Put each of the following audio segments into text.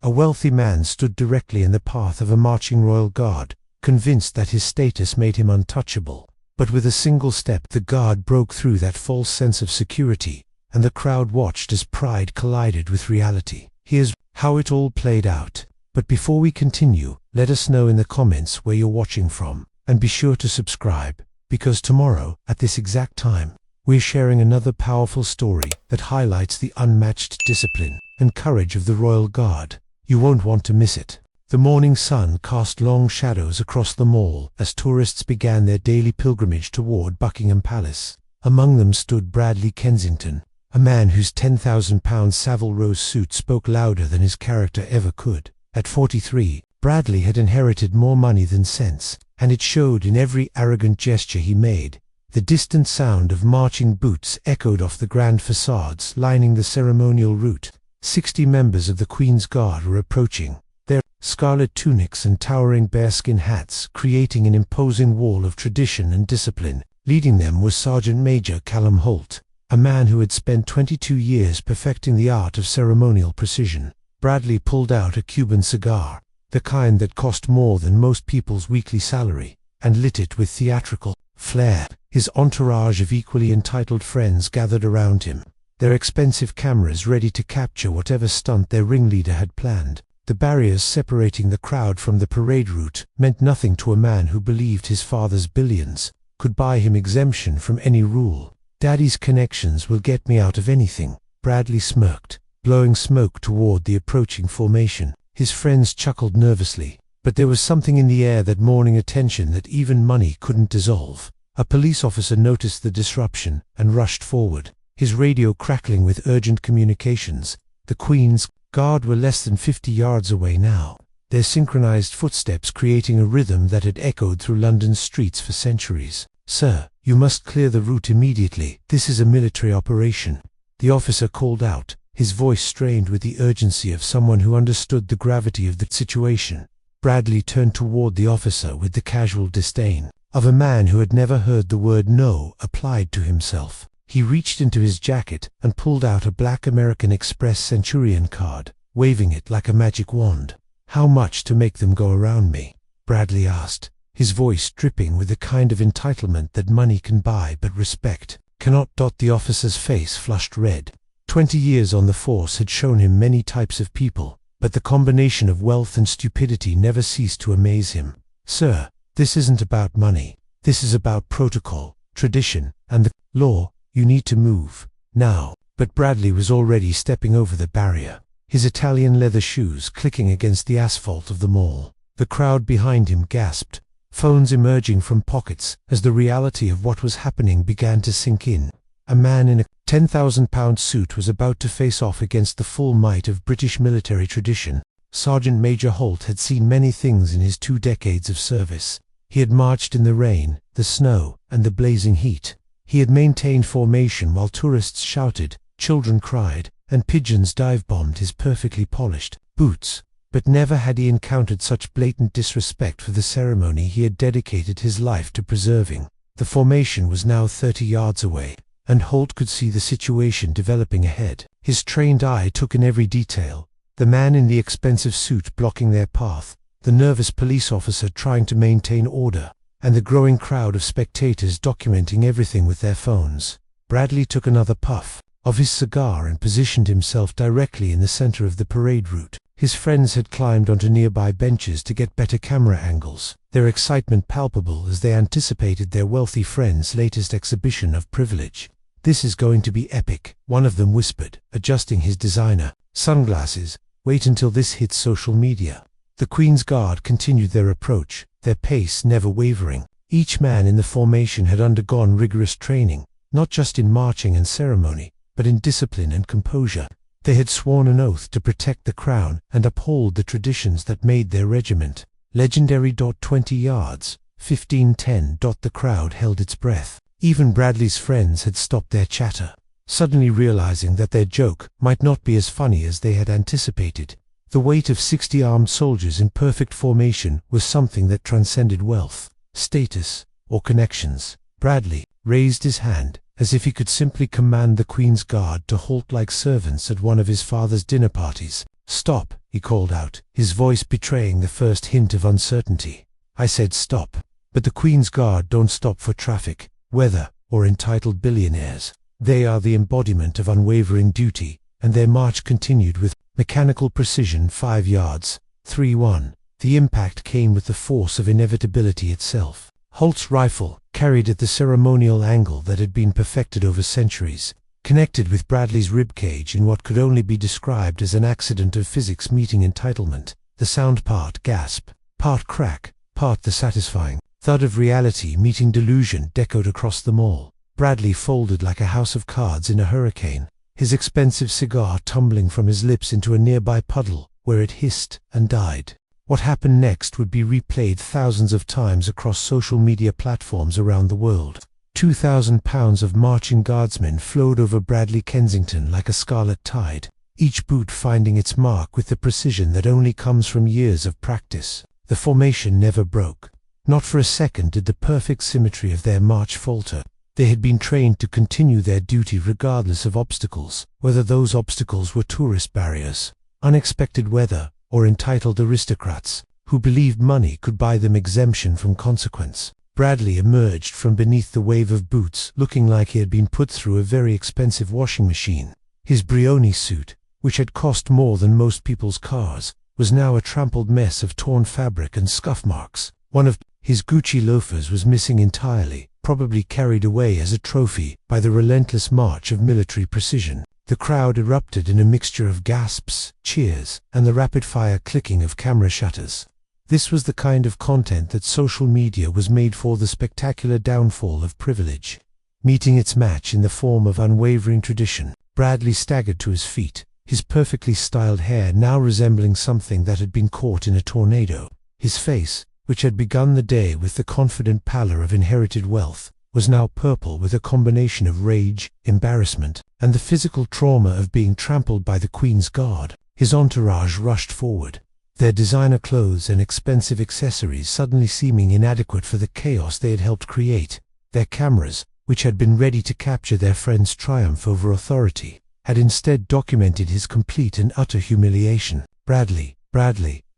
A wealthy man stood directly in the path of a marching royal guard, convinced that his status made him untouchable. But with a single step, the guard broke through that false sense of security, and the crowd watched as pride collided with reality. Here's how it all played out. But before we continue, let us know in the comments where you're watching from, and be sure to subscribe, because tomorrow, at this exact time, we're sharing another powerful story that highlights the unmatched discipline and courage of the Royal Guard. You won't want to miss it. The morning sun cast long shadows across the Mall as tourists began their daily pilgrimage toward Buckingham Palace. Among them stood Bradley Kensington, a man whose £10,000 Savile Row suit spoke louder than his character ever could. At 43, Bradley had inherited more money than sense, and it showed in every arrogant gesture he made. The distant sound of marching boots echoed off the grand facades lining the ceremonial route. 60 members of the Queen's Guard were approaching, their scarlet tunics and towering bearskin hats creating an imposing wall of tradition and discipline. Leading them was Sergeant Major Callum Holt, a man who had spent 22 years perfecting the art of ceremonial precision. Bradley pulled out a Cuban cigar, the kind that cost more than most people's weekly salary, and lit it with theatrical flair. His entourage of equally entitled friends gathered around him, their expensive cameras ready to capture whatever stunt their ringleader had planned. The barriers separating the crowd from the parade route meant nothing to a man who believed his father's billions could buy him exemption from any rule. "Daddy's connections will get me out of anything," Bradley smirked, blowing smoke toward the approaching formation. His friends chuckled nervously, but there was something in the air that morning attention that even money couldn't dissolve. A police officer noticed the disruption and rushed forward, his radio crackling with urgent communications. The Queen's Guard were less than 50 yards away now, their synchronized footsteps creating a rhythm that had echoed through London's streets for centuries. "Sir, you must clear the route immediately. This is a military operation," the officer called out, his voice strained with the urgency of someone who understood the gravity of the situation. Bradley turned toward the officer with the casual disdain of a man who had never heard the word no applied to himself. He reached into his jacket and pulled out a black American Express Centurion card, waving it like a magic wand. "How much to make them go around me?" Bradley asked, his voice dripping with the kind of entitlement that money can buy but respect cannot. The officer's face flushed red. 20 years on the force had shown him many types of people, but the combination of wealth and stupidity never ceased to amaze him. "Sir, this isn't about money. This is about protocol, tradition, and the law. You need to move now." But Bradley was already stepping over the barrier, his Italian leather shoes clicking against the asphalt of the Mall. The crowd behind him gasped, phones emerging from pockets as the reality of what was happening began to sink in. A man in a £10,000 suit was about to face off against the full might of British military tradition. Sergeant Major Holt had seen many things in his 2 decades of service. He had marched in the rain, the snow, and the blazing heat. He had maintained formation while tourists shouted, children cried, and pigeons dive-bombed his perfectly polished boots. But never had he encountered such blatant disrespect for the ceremony he had dedicated his life to preserving. The formation was now 30 yards away, and Holt could see the situation developing ahead. His trained eye took in every detail, the man in the expensive suit blocking their path, the nervous police officer trying to maintain order, and the growing crowd of spectators documenting everything with their phones. Bradley took another puff of his cigar and positioned himself directly in the center of the parade route. His friends had climbed onto nearby benches to get better camera angles, their excitement palpable as they anticipated their wealthy friend's latest exhibition of privilege. "This is going to be epic," one of them whispered, adjusting his designer sunglasses. "Wait until this hits social media." The Queen's Guard continued their approach, their pace never wavering. Each man in the formation had undergone rigorous training, not just in marching and ceremony, but in discipline and composure. They had sworn an oath to protect the crown and uphold the traditions that made their regiment legendary. 20 yards, 15:10. The crowd held its breath. Even Bradley's friends had stopped their chatter, suddenly realizing that their joke might not be as funny as they had anticipated. The weight of 60 armed soldiers in perfect formation was something that transcended wealth, status, or connections. Bradley raised his hand, as if he could simply command the Queen's Guard to halt like servants at one of his father's dinner parties. "Stop," he called out, his voice betraying the first hint of uncertainty. I said stop. But the Queen's Guard don't stop for traffic, weather, or entitled billionaires. They are the embodiment of unwavering duty, and their march continued with mechanical precision 5 yards, 3-1. The impact came with the force of inevitability itself. Holt's rifle, carried at the ceremonial angle that had been perfected over centuries, connected with Bradley's ribcage in what could only be described as an accident of physics meeting entitlement. The sound part gasp, part crack, part the satisfying thud of reality meeting delusion echoed across the mall. Bradley folded like a house of cards in a hurricane, his expensive cigar tumbling from his lips into a nearby puddle, where it hissed and died. What happened next would be replayed thousands of times across social media platforms around the world. 2,000 pounds of marching guardsmen flowed over Bradley Kensington like a scarlet tide, each boot finding its mark with the precision that only comes from years of practice. The formation never broke. Not for a second did the perfect symmetry of their march falter. They had been trained to continue their duty regardless of obstacles, whether those obstacles were tourist barriers, unexpected weather, or entitled aristocrats who believed money could buy them exemption from consequence. Bradley emerged from beneath the wave of boots looking like he had been put through a very expensive washing machine. His Brioni suit, which had cost more than most people's cars, was now a trampled mess of torn fabric and scuff marks. One of his Gucci loafers was missing entirely, probably carried away as a trophy by the relentless march of military precision. The crowd erupted in a mixture of gasps, cheers, and the rapid-fire clicking of camera shutters. This was the kind of content that social media was made for, the spectacular downfall of privilege. Meeting its match in the form of unwavering tradition, Bradley staggered to his feet, his perfectly styled hair now resembling something that had been caught in a tornado. His face, which had begun the day with the confident pallor of inherited wealth, was now purple with a combination of rage, embarrassment, and the physical trauma of being trampled by the Queen's Guard. His entourage rushed forward, their designer clothes and expensive accessories suddenly seeming inadequate for the chaos they had helped create. Their cameras, which had been ready to capture their friend's triumph over authority, had instead documented his complete and utter humiliation. Bradley,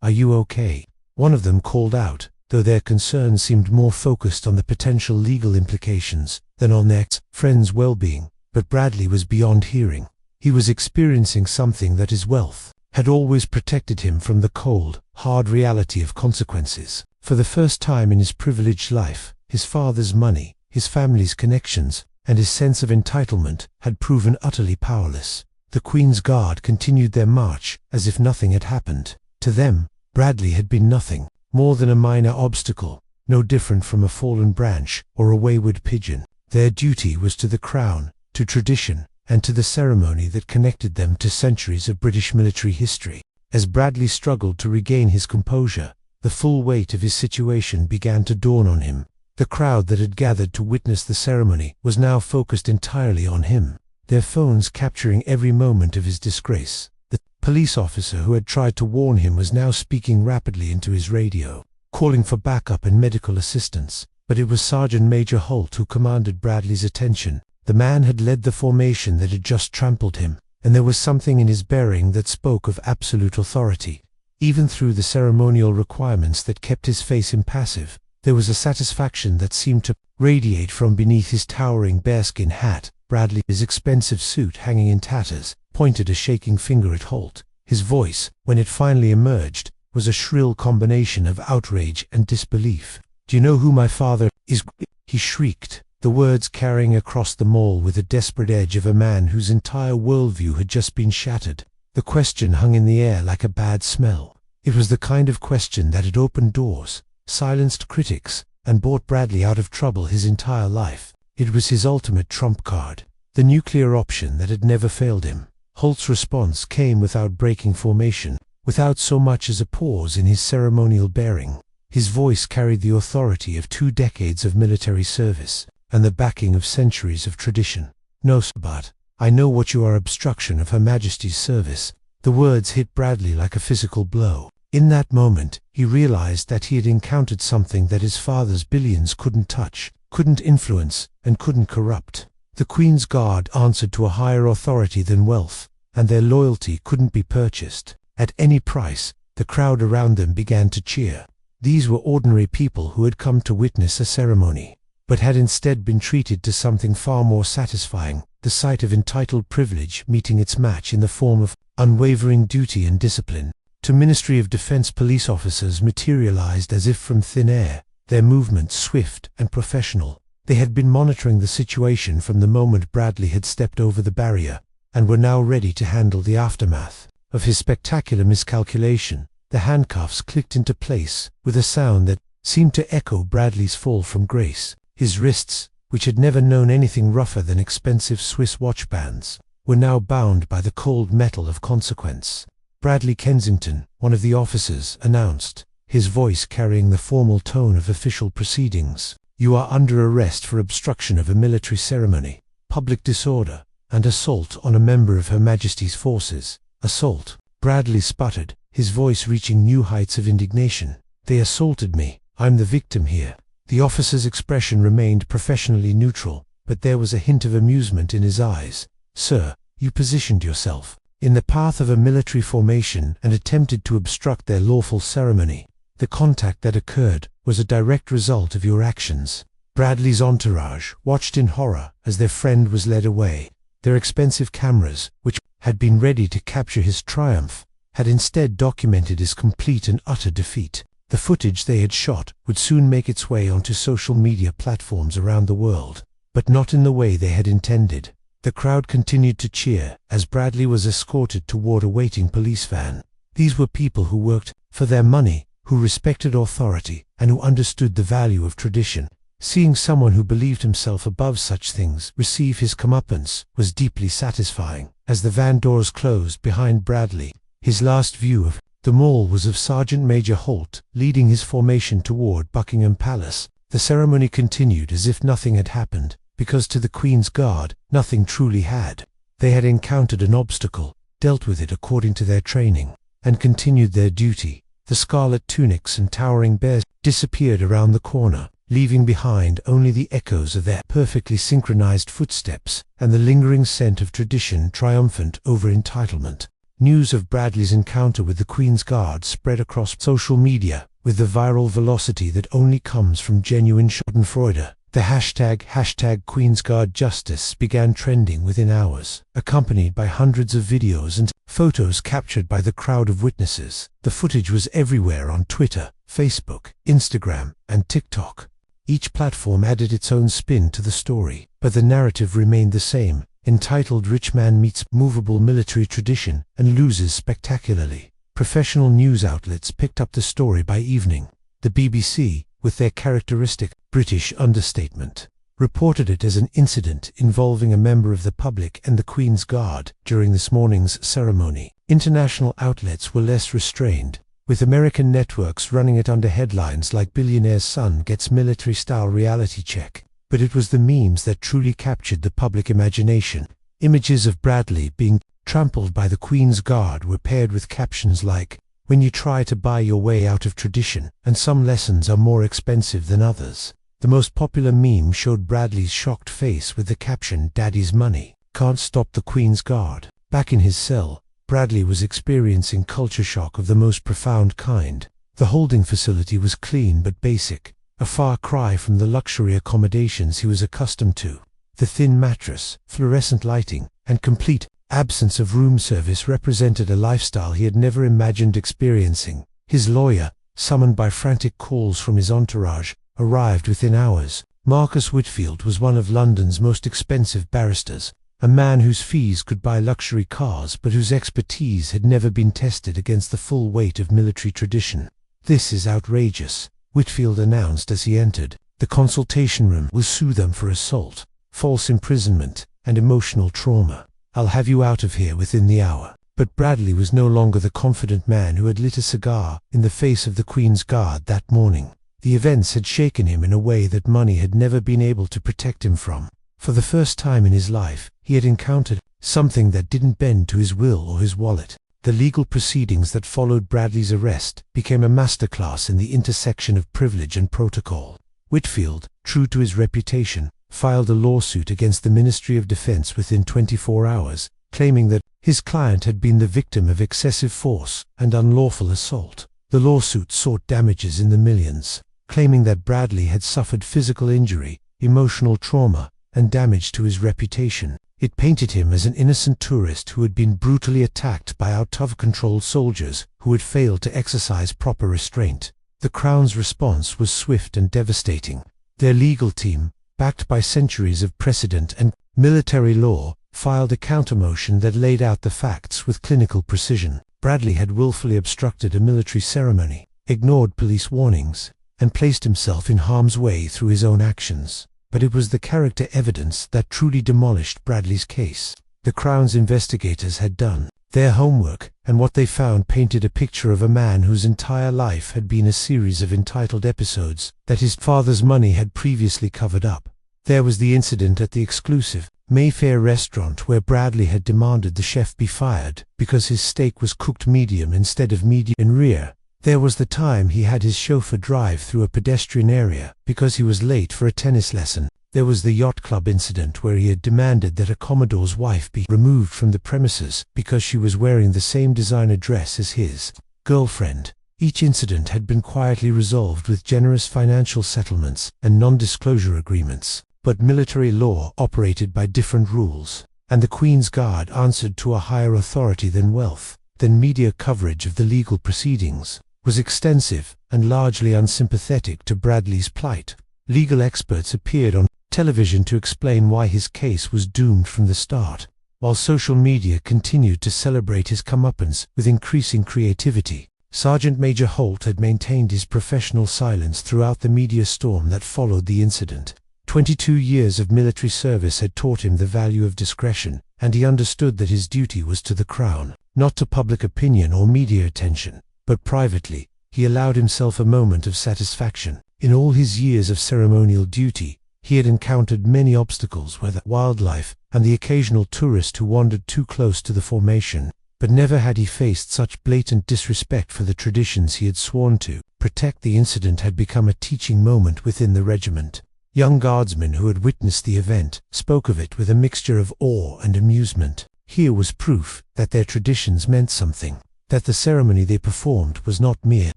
are you okay?" One of them called out, though their concern seemed more focused on the potential legal implications than on their friend's well-being. But Bradley was beyond hearing. He was experiencing something that his wealth had always protected him from, the cold, hard reality of consequences. For the first time in his privileged life, his father's money, his family's connections, and his sense of entitlement had proven utterly powerless. The Queen's Guard continued their march as if nothing had happened. To them, Bradley had been nothing more than a minor obstacle, no different from a fallen branch or a wayward pigeon. Their duty was to the crown, to tradition, and to the ceremony that connected them to centuries of British military history. As Bradley struggled to regain his composure, the full weight of his situation began to dawn on him. The crowd that had gathered to witness the ceremony was now focused entirely on him, their phones capturing every moment of his disgrace. The police officer who had tried to warn him was now speaking rapidly into his radio, calling for backup and medical assistance. But it was Sergeant Major Holt who commanded Bradley's attention. The man had led the formation that had just trampled him, and there was something in his bearing that spoke of absolute authority. Even through the ceremonial requirements that kept his face impassive, there was a satisfaction that seemed to radiate from beneath his towering bearskin hat. Bradley, his expensive suit hanging in tatters, pointed a shaking finger at Holt. His voice, when it finally emerged, was a shrill combination of outrage and disbelief. "Do you know who my father is?" he shrieked, the words carrying across the mall with the desperate edge of a man whose entire worldview had just been shattered. The question hung in the air like a bad smell. It was the kind of question that had opened doors, silenced critics, and brought Bradley out of trouble his entire life. It was his ultimate trump card, the nuclear option that had never failed him. Holt's response came without breaking formation, without so much as a pause in his ceremonial bearing. His voice carried the authority of 2 decades of military service, and the backing of centuries of tradition. "No, sir, but I know what you are, obstruction of Her Majesty's service." The words hit Bradley like a physical blow. In that moment, he realized that he had encountered something that his father's billions couldn't touch, couldn't influence, and couldn't corrupt. The Queen's Guard answered to a higher authority than wealth, and their loyalty couldn't be purchased. At any price, the crowd around them began to cheer. These were ordinary people who had come to witness a ceremony, but had instead been treated to something far more satisfying, the sight of entitled privilege meeting its match in the form of unwavering duty and discipline. Two Ministry of Defense police officers materialized as if from thin air, their movements swift and professional. They had been monitoring the situation from the moment Bradley had stepped over the barrier, and were now ready to handle the aftermath of his spectacular miscalculation. The handcuffs clicked into place with a sound that seemed to echo Bradley's fall from grace. His wrists, which had never known anything rougher than expensive Swiss watch bands, were now bound by the cold metal of consequence. Bradley Kensington, one of the officers, announced, his voice carrying the formal tone of official proceedings. You are under arrest for obstruction of a military ceremony, public disorder, and assault on a member of Her Majesty's forces. Assault. Bradley sputtered, his voice reaching new heights of indignation. They assaulted me. I'm the victim here. The officer's expression remained professionally neutral, but there was a hint of amusement in his eyes. Sir, you positioned yourself in the path of a military formation and attempted to obstruct their lawful ceremony. The contact that occurred was a direct result of your actions. Bradley's entourage watched in horror as their friend was led away. Their expensive cameras, which had been ready to capture his triumph, had instead documented his complete and utter defeat. The footage they had shot would soon make its way onto social media platforms around the world, but not in the way they had intended. The crowd continued to cheer as Bradley was escorted toward a waiting police van. These were people who worked for their money, who respected authority, and who understood the value of tradition. Seeing someone who believed himself above such things receive his comeuppance was deeply satisfying. As the van doors closed behind Bradley, his last view of the mall was of Sergeant Major Holt leading his formation toward Buckingham Palace. The ceremony continued as if nothing had happened, because to the Queen's Guard, nothing truly had. They had encountered an obstacle, dealt with it according to their training, and continued their duty. The scarlet tunics and towering bears disappeared around the corner, leaving behind only the echoes of their perfectly synchronized footsteps and the lingering scent of tradition triumphant over entitlement. News of Bradley's encounter with the Queen's Guard spread across social media with the viral velocity that only comes from genuine schadenfreude. The hashtag Queen's Guard Justice began trending within hours, accompanied by hundreds of videos and photos captured by the crowd of witnesses. The footage was everywhere on Twitter, Facebook, Instagram, and TikTok. Each platform added its own spin to the story, but the narrative remained the same. Entitled Rich Man Meets Movable Military Tradition and Loses Spectacularly. Professional news outlets picked up the story by evening. The BBC, with their characteristic British understatement, reported it as an incident involving a member of the public and the Queen's Guard during this morning's ceremony. International outlets were less restrained, with American networks running it under headlines like "Billionaire's Son Gets Military-Style Reality Check." But it was the memes that truly captured the public imagination. Images of Bradley being trampled by the Queen's Guard were paired with captions like, "When you try to buy your way out of tradition, and some lessons are more expensive than others." The most popular meme showed Bradley's shocked face with the caption, "Daddy's money can't stop the Queen's Guard." Back in his cell, Bradley was experiencing culture shock of the most profound kind. The holding facility was clean but basic, a far cry from the luxury accommodations he was accustomed to. The thin mattress, fluorescent lighting, and complete absence of room service represented a lifestyle he had never imagined experiencing. His lawyer, summoned by frantic calls from his entourage, arrived within hours. Marcus Whitfield was one of London's most expensive barristers, a man whose fees could buy luxury cars but whose expertise had never been tested against the full weight of military tradition. "This is outrageous," Whitfield announced as he entered. "The consultation room will sue them for assault, false imprisonment, and emotional trauma. I'll have you out of here within the hour." But Bradley was no longer the confident man who had lit a cigar in the face of the Queen's Guard that morning. The events had shaken him in a way that money had never been able to protect him from. For the first time in his life, he had encountered something that didn't bend to his will or his wallet. The legal proceedings that followed Bradley's arrest became a masterclass in the intersection of privilege and protocol. Whitfield, true to his reputation, filed a lawsuit against the Ministry of Defense within 24 hours, claiming that his client had been the victim of excessive force and unlawful assault. The lawsuit sought damages in the millions, claiming that Bradley had suffered physical injury, emotional trauma, and damage to his reputation. It painted him as an innocent tourist who had been brutally attacked by out-of-control soldiers who had failed to exercise proper restraint. The Crown's response was swift and devastating. Their legal team, backed by centuries of precedent and military law, filed a countermotion that laid out the facts with clinical precision. Bradley had willfully obstructed a military ceremony, ignored police warnings, and placed himself in harm's way through his own actions. But it was the character evidence that truly demolished Bradley's case. The Crown's investigators had done their homework, and what they found painted a picture of a man whose entire life had been a series of entitled episodes that his father's money had previously covered up. There was the incident at the exclusive Mayfair restaurant where Bradley had demanded the chef be fired because his steak was cooked medium instead of medium rare. There was the time he had his chauffeur drive through a pedestrian area because he was late for a tennis lesson. There was the yacht club incident where he had demanded that a Commodore's wife be removed from the premises because she was wearing the same designer dress as his girlfriend. Each incident had been quietly resolved with generous financial settlements and non-disclosure agreements. But military law operated by different rules, and the Queen's Guard answered to a higher authority than wealth. Then media coverage of the legal proceedings was extensive and largely unsympathetic to Bradley's plight. Legal experts appeared on television to explain why his case was doomed from the start, while social media continued to celebrate his comeuppance with increasing creativity. Sergeant Major Holt had maintained his professional silence throughout the media storm that followed the incident. 22 years of military service had taught him the value of discretion, and he understood that his duty was to the Crown, not to public opinion or media attention. But privately, he allowed himself a moment of satisfaction. In all his years of ceremonial duty, he had encountered many obstacles, whether wildlife and the occasional tourist who wandered too close to the formation, but never had he faced such blatant disrespect for the traditions he had sworn to protect. The incident had become a teaching moment within the regiment. Young guardsmen who had witnessed the event spoke of it with a mixture of awe and amusement. Here was proof that their traditions meant something, that the ceremony they performed was not mere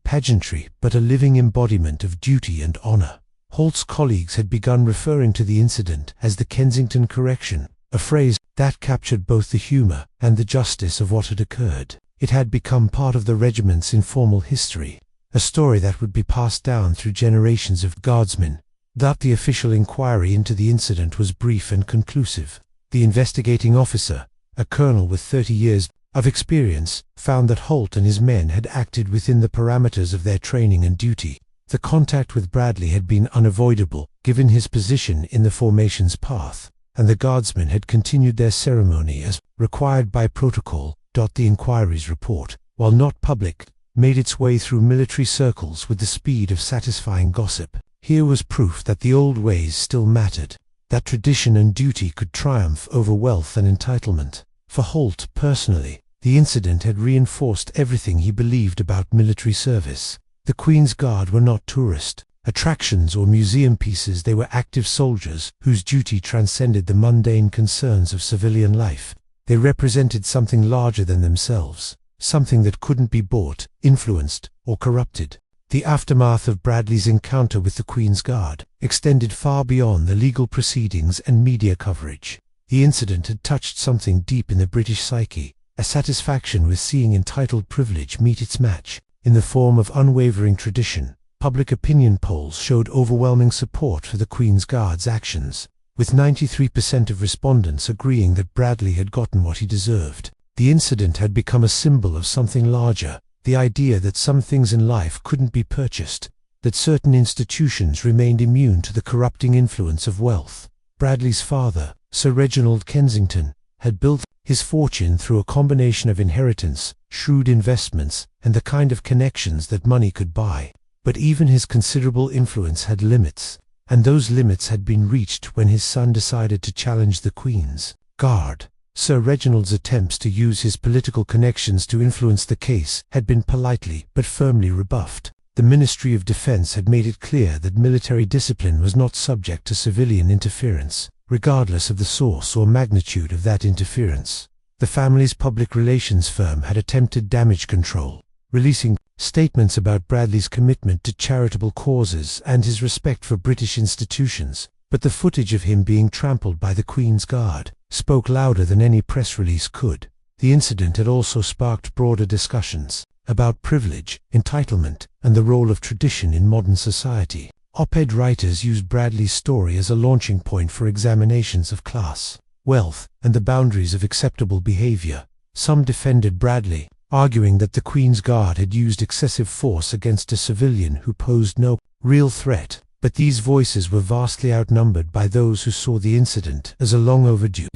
pageantry but a living embodiment of duty and honor. Holt's colleagues had begun referring to the incident as the Kensington correction, a phrase that captured both the humor and the justice of what had occurred. It had become part of the regiment's informal history, a story that would be passed down through generations of guardsmen. That the official inquiry into the incident was brief and conclusive. The investigating officer, a colonel with 30 years of experience, found that Holt and his men had acted within the parameters of their training and duty. The contact with Bradley had been unavoidable, given his position in the formation's path, and the guardsmen had continued their ceremony as required by protocol. The inquiry's report, while not public, made its way through military circles with the speed of satisfying gossip. Here was proof that the old ways still mattered, that tradition and duty could triumph over wealth and entitlement. For Holt personally, the incident had reinforced everything he believed about military service. The Queen's Guard were not tourist attractions or museum pieces. They were active soldiers whose duty transcended the mundane concerns of civilian life. They represented something larger than themselves, something that couldn't be bought, influenced, or corrupted. The aftermath of Bradley's encounter with the Queen's Guard extended far beyond the legal proceedings and media coverage. The incident had touched something deep in the British psyche, a satisfaction with seeing entitled privilege meet its match. In the form of unwavering tradition, public opinion polls showed overwhelming support for the Queen's Guard's actions, with 93% of respondents agreeing that Bradley had gotten what he deserved. The incident had become a symbol of something larger, the idea that some things in life couldn't be purchased, that certain institutions remained immune to the corrupting influence of wealth. Bradley's father, Sir Reginald Kensington, had built his fortune through a combination of inheritance, shrewd investments, and the kind of connections that money could buy. But even his considerable influence had limits, and those limits had been reached when his son decided to challenge the Queen's Guard. Sir Reginald's attempts to use his political connections to influence the case had been politely but firmly rebuffed. The Ministry of Defence had made it clear that military discipline was not subject to civilian interference, regardless of the source or magnitude of that interference. The family's public relations firm had attempted damage control, releasing statements about Bradley's commitment to charitable causes and his respect for British institutions, but the footage of him being trampled by the Queen's Guard spoke louder than any press release could. The incident had also sparked broader discussions about privilege, entitlement, and the role of tradition in modern society. Op-ed writers used Bradley's story as a launching point for examinations of class, wealth, and the boundaries of acceptable behavior. Some defended Bradley, arguing that the Queen's Guard had used excessive force against a civilian who posed no real threat, but these voices were vastly outnumbered by those who saw the incident as a long overdue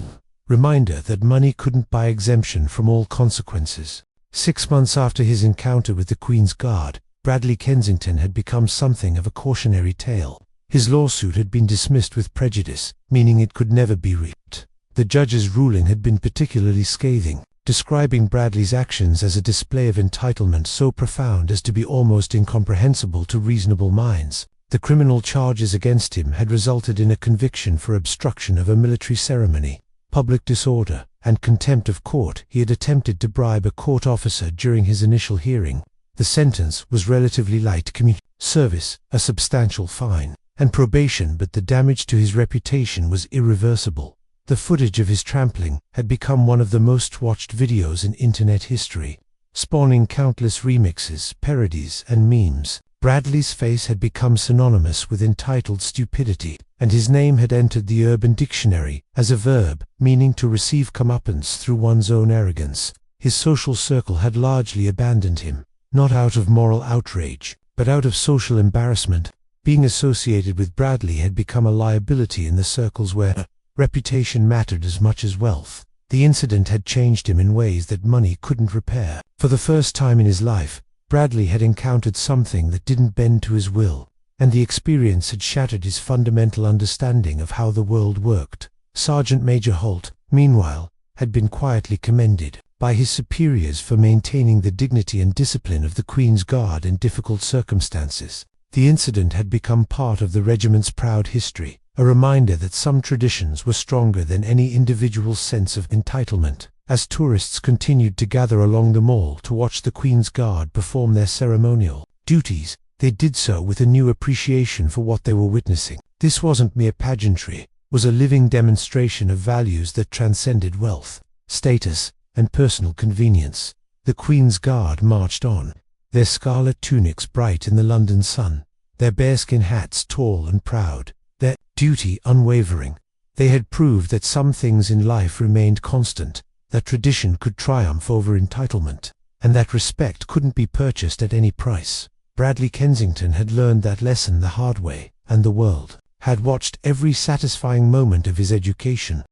reminder that money couldn't buy exemption from all consequences. 6 months after his encounter with the Queen's Guard, Bradley Kensington had become something of a cautionary tale. His lawsuit had been dismissed with prejudice, meaning it could never be reaped. The judge's ruling had been particularly scathing, describing Bradley's actions as a display of entitlement so profound as to be almost incomprehensible to reasonable minds. The criminal charges against him had resulted in a conviction for obstruction of a military ceremony, public disorder, and contempt of court. He had attempted to bribe a court officer during his initial hearing. The sentence was relatively light: community service, a substantial fine, and probation, but the damage to his reputation was irreversible. The footage of his trampling had become one of the most watched videos in internet history, spawning countless remixes, parodies, and memes. Bradley's face had become synonymous with entitled stupidity, and his name had entered the Urban Dictionary as a verb meaning to receive comeuppance through one's own arrogance. His social circle had largely abandoned him, not out of moral outrage, but out of social embarrassment. Being associated with Bradley had become a liability in the circles where reputation mattered as much as wealth. The incident had changed him in ways that money couldn't repair. For the first time in his life, Bradley had encountered something that didn't bend to his will, and the experience had shattered his fundamental understanding of how the world worked. Sergeant Major Holt, meanwhile, had been quietly commended by his superiors for maintaining the dignity and discipline of the Queen's Guard in difficult circumstances. The incident had become part of the regiment's proud history, a reminder that some traditions were stronger than any individual's sense of entitlement. As tourists continued to gather along the Mall to watch the Queen's Guard perform their ceremonial duties, they did so with a new appreciation for what they were witnessing. This wasn't mere pageantry, it was a living demonstration of values that transcended wealth, status, and personal convenience. The Queen's Guard marched on, their scarlet tunics bright in the London sun, their bearskin hats tall and proud, their duty unwavering. They had proved that some things in life remained constant, that tradition could triumph over entitlement, and that respect couldn't be purchased at any price. Bradley Kensington had learned that lesson the hard way, and the world had watched every satisfying moment of his education.